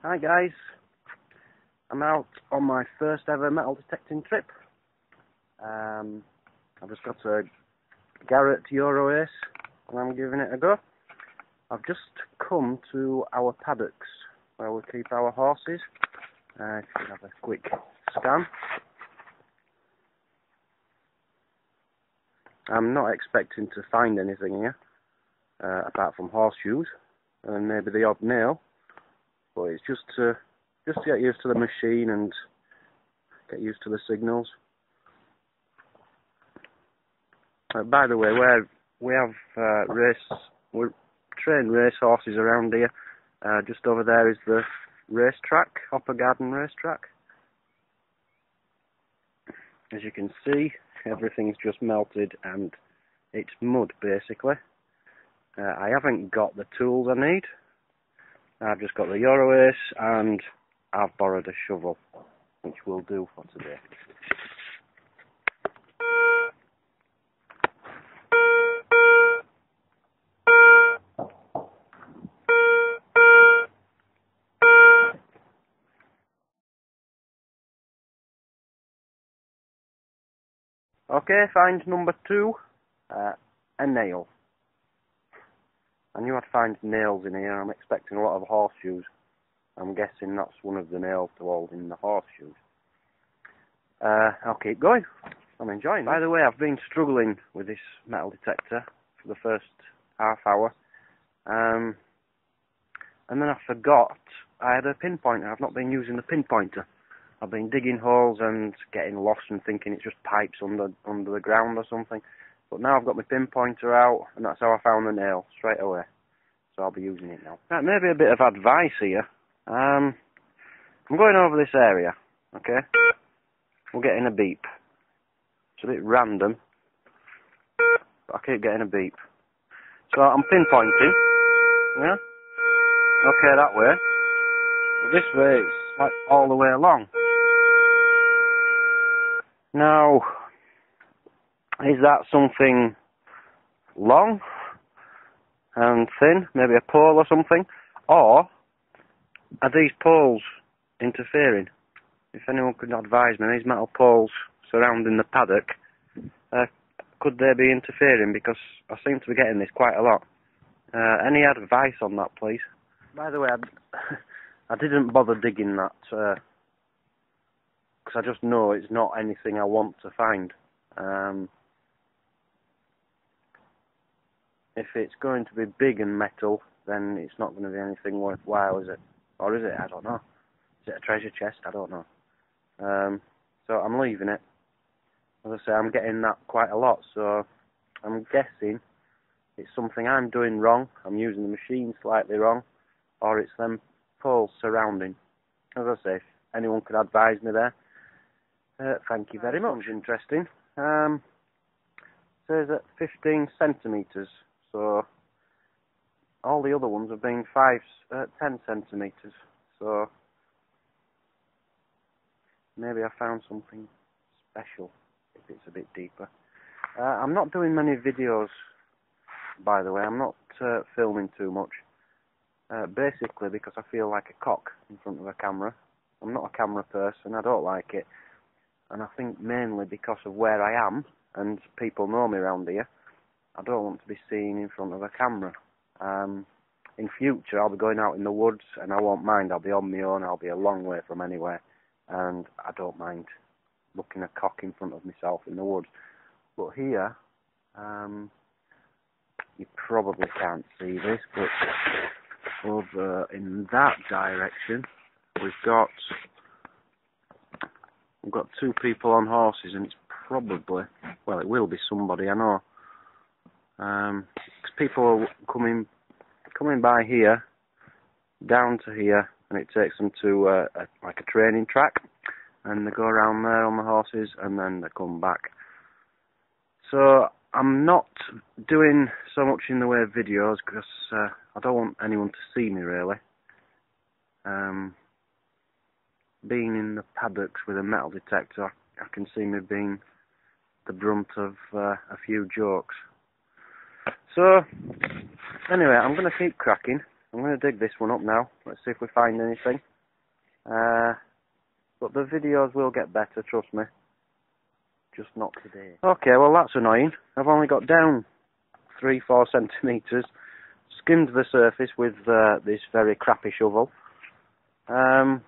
Hi guys, I'm out on my first ever metal detecting trip. I've just got a Garrett Euro Ace and I'm giving it a go. I've just come to our paddocks where we keep our horses. If you can have a quick scan. I'm not expecting to find anything here, apart from horseshoes and maybe the odd nail. But it's just to get used to the machine and get used to the signals. By the way, we have we train race horses around here. Just over there is the racetrack, Hopper Garden racetrack. As you can see, everything's just melted and it's mud basically. I haven't got the tools I need. I've just got the Euro Ace and I've borrowed a shovel, which will do for today. Okay, find number 2, a nail. I knew I'd find nails in here. I'm expecting a lot of horseshoes. I'm guessing that's one of the nails to hold in the horseshoes. I'll keep going. I'm enjoying it. By the way, I've been struggling with this metal detector for the first half hour. And then I forgot I had a pinpointer. I've not been using the pinpointer. I've been digging holes and getting lost and thinking it's just pipes under the ground or something. But now I've got my pinpointer out, and that's how I found the nail, straight away. So I'll be using it now. Right, maybe a bit of advice here. I'm going over this area, okay? We're getting a beep. It's a bit random, but I keep getting a beep. So I'm pinpointing, yeah? Okay, that way. But this way, it's like all the way along. Now, is that something long and thin, maybe a pole or something? Or are these poles interfering? If anyone could advise me, these metal poles surrounding the paddock, could they be interfering? Because I seem to be getting this quite a lot. Any advice on that, please? By the way, I didn't bother digging that, because I just know it's not anything I want to find. If it's going to be big and metal, then it's not going to be anything worthwhile, is it? Or is it? I don't know. Is it a treasure chest? I don't know. So I'm leaving it. As I say, I'm getting that quite a lot, so I'm guessing it's something I'm doing wrong. I'm using the machine slightly wrong, or it's them poles surrounding. As I say, if anyone could advise me there, thank you very much. Interesting. Says at 15 centimetres. So all the other ones have been 10 centimetres. So maybe I found something special if it's a bit deeper. I'm not doing many videos, by the way. I'm not filming too much. Basically because I feel like a cock in front of a camera. I'm not a camera person. I don't like it. And I think mainly because of where I am and people know me around here, I don't want to be seen in front of a camera. In future, I'll be going out in the woods and I won't mind. I'll be on my own. I'll be a long way from anywhere. And I don't mind looking a cock in front of myself in the woods. But here, you probably can't see this, but over in that direction, we've got 2 people on horses, and it's probably, well, it will be somebody I know. Because people are coming by here, down to here, and it takes them to like a training track, and they go around there on the horses, and then they come back. So I'm not doing so much in the way of videos because I don't want anyone to see me really. Being in the paddocks with a metal detector, I can see me being the brunt of a few jokes. So, anyway, I'm going to keep cracking. I'm going to dig this one up now. Let's see if we find anything. But the videos will get better, trust me. Just not today. Okay, well that's annoying. I've only got down 3-4 centimetres, skimmed the surface with this very crappy shovel, and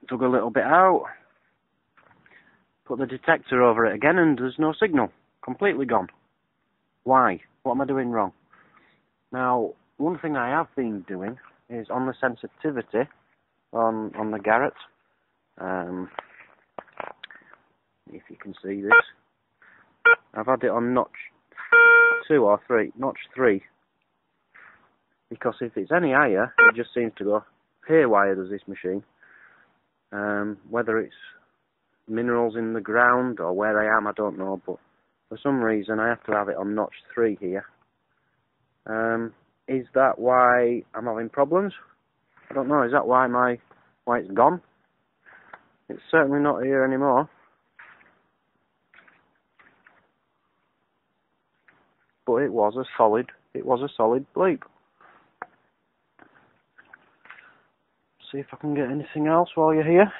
dug a little bit out, put the detector over it again, and there's no signal. Completely gone. Why? What am I doing wrong? Now, one thing I have been doing is on the sensitivity on the Garrett. If you can see this, I've had it on notch 2 or 3, notch 3, because if it's any higher, it just seems to go haywire, does this machine. Whether it's minerals in the ground or where I am, I don't know, but for some reason I have to have it on notch 3 here. Is that why I'm having problems? I don't know. Is that why it's gone? It's certainly not here anymore. But it was a solid bleep. See if I can get anything else while you're here.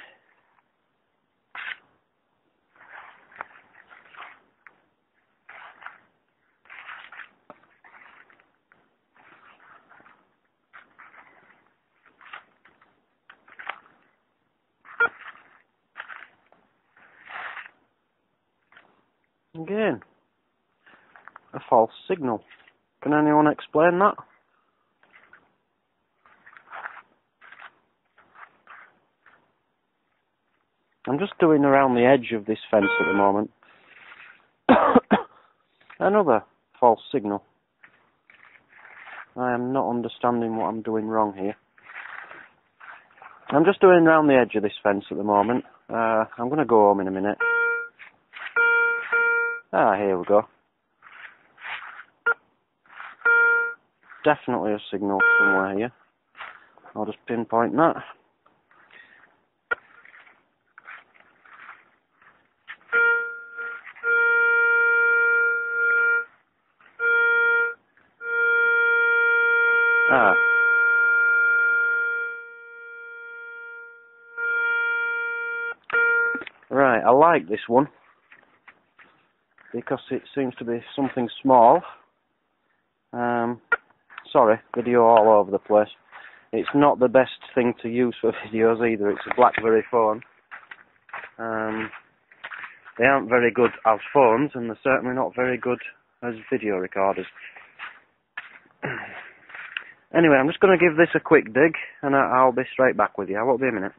Again, a false signal. Can anyone explain that? I'm just doing around the edge of this fence at the moment. Another false signal. I am not understanding what I'm doing wrong here. I'm just doing around the edge of this fence at the moment. I'm going to go home in a minute. Here we go. Definitely a signal somewhere here. I'll just pinpoint that. Right, I like this one because it seems to be something small. Sorry, video all over the place. It's not the best thing to use for videos either. It's a BlackBerry phone. They aren't very good as phones, and they're certainly not very good as video recorders. Anyway, I'm just going to give this a quick dig, and I'll be straight back with you. I won't be a minute.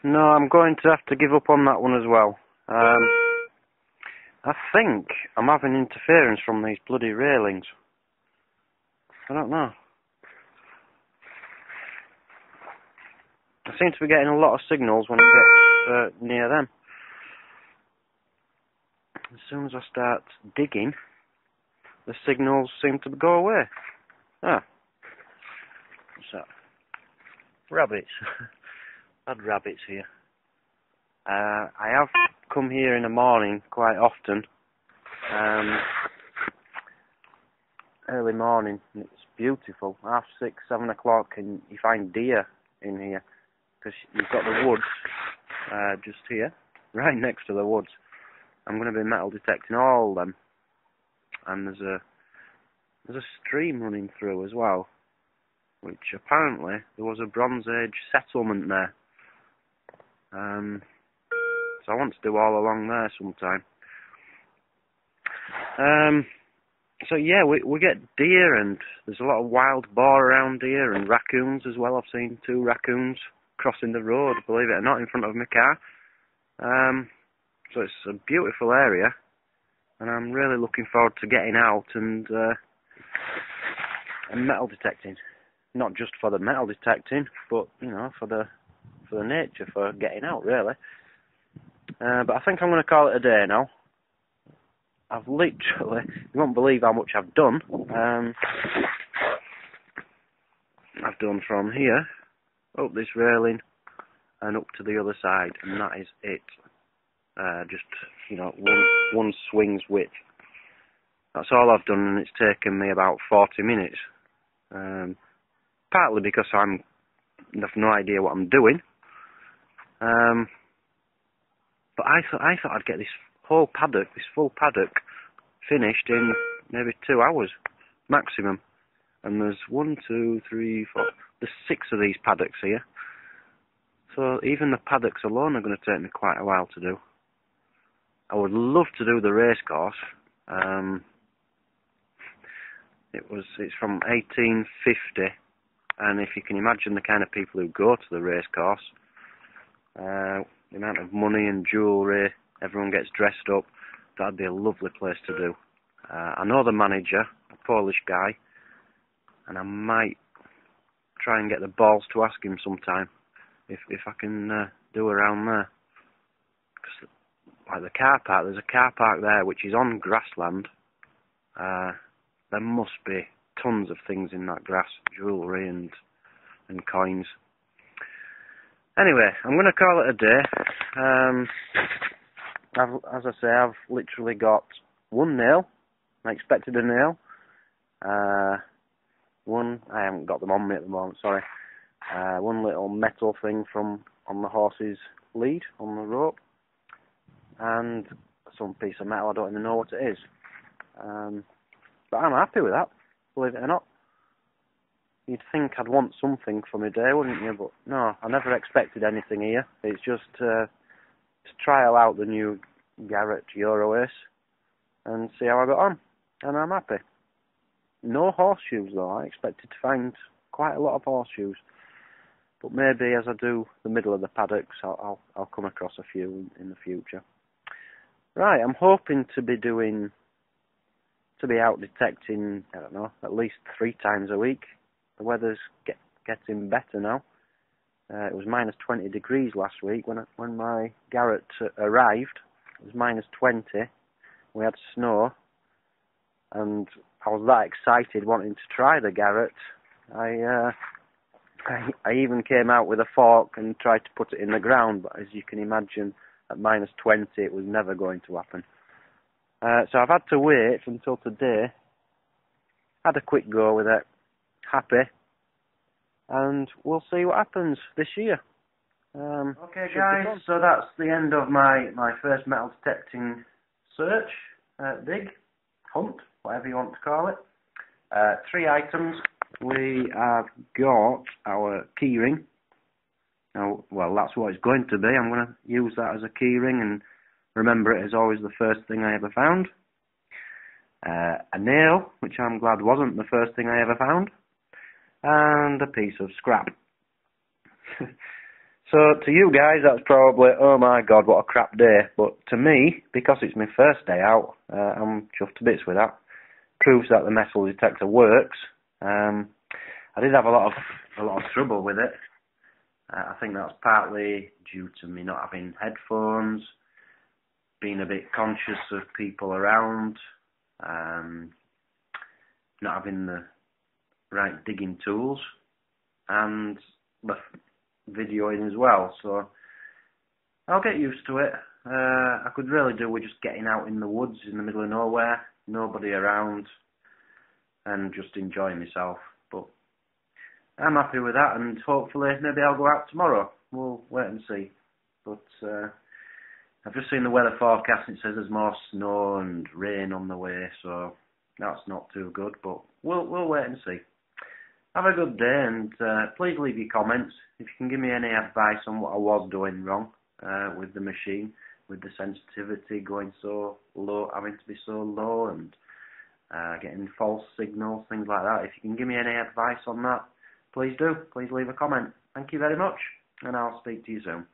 No, I'm going to have to give up on that one as well. I think I'm having interference from these bloody railings. I don't know. I seem to be getting a lot of signals when I get near them. As soon as I start digging, the signals seem to go away. What's that? Rabbits. Had rabbits here. I have come here in the morning quite often. Early morning, and it's beautiful. 6:30, 7 o'clock, and you find deer in here because you've got the woods just here, right next to the woods. I'm going to be metal detecting all of them, and there's a stream running through as well, which apparently there was a Bronze Age settlement there. So I want to do all along there sometime. So yeah, we get deer, and there's a lot of wild boar around here, and raccoons as well. I've seen 2 raccoons crossing the road, believe it or not, in front of my car. So it's a beautiful area, and I'm really looking forward to getting out and metal detecting. Not just for the metal detecting, but you know, for the nature, for getting out really. But I think I'm going to call it a day now. I've literally, you won't believe how much I've done. I've done from here, up this railing, and up to the other side, and that is it. Just, you know, one swing's width. That's all I've done, and it's taken me about 40 minutes. partly because I have no idea what I'm doing. But I thought I'd get this full paddock, finished in maybe 2 hours maximum. And there's 1, 2, 3, 4. There's 6 of these paddocks here. So even the paddocks alone are going to take me quite a while to do. I would love to do the race course. It's from 1850, and if you can imagine the kind of people who go to the race course, the amount of money and jewellery, everyone gets dressed up, that'd be a lovely place to do. I know the manager, a Polish guy, and I might try and get the balls to ask him sometime if I can do around there. Cause, like the car park, there's a car park there which is on grassland. There must be tons of things in that grass, jewellery and coins. Anyway, I'm going to call it a day. As I say, I've literally got 1 nail. I expected a nail. I haven't got them on me at the moment, sorry. 1 little metal thing on the horse's lead, on the rope. And some piece of metal, I don't even know what it is. But I'm happy with that, believe it or not. You'd think I'd want something for my day, wouldn't you? But no, I never expected anything here. It's just to trial out the new Garrett Euro Ace and see how I got on. And I'm happy. No horseshoes though. I expected to find quite a lot of horseshoes. But maybe as I do the middle of the paddocks, I'll come across a few in the future. Right, I'm hoping to be out detecting, I don't know, at least 3 times a week. The weather's getting better now. It was minus 20 degrees last week when my Garrett arrived. It was minus 20. We had snow, and I was that excited wanting to try the Garrett. I even came out with a fork and tried to put it in the ground, but as you can imagine, at minus 20 it was never going to happen. So I've had to wait until today. Had a quick go with it. Happy. And we'll see what happens this year. Okay guys, so that's the end of my first metal detecting search, dig, hunt, whatever you want to call it. 3 items. We have got our keyring. Now, well, that's what it's going to be. I'm going to use that as a keyring and remember it as always the first thing I ever found. A nail, which I'm glad wasn't the first thing I ever found. And a piece of scrap. So to you guys that's probably, oh my god, what a crap day. But to me, because it's my first day out, I'm chuffed to bits with that. Proves that the metal detector works. I did have a lot of trouble with it. I think that's partly due to me not having headphones, being a bit conscious of people around, not having the right digging tools, and the videoing as well. So I'll get used to it. I could really do with just getting out in the woods in the middle of nowhere, nobody around, and just enjoying myself. But I'm happy with that, and hopefully maybe I'll go out tomorrow. We'll wait and see. But I've just seen the weather forecast. It says there's more snow and rain on the way, so that's not too good. But we'll wait and see. Have a good day, and please leave your comments. If you can give me any advice on what I was doing wrong with the machine, with the sensitivity going so low, having to be so low, and getting false signals, things like that. If you can give me any advice on that, please do. Please leave a comment. Thank you very much, and I'll speak to you soon.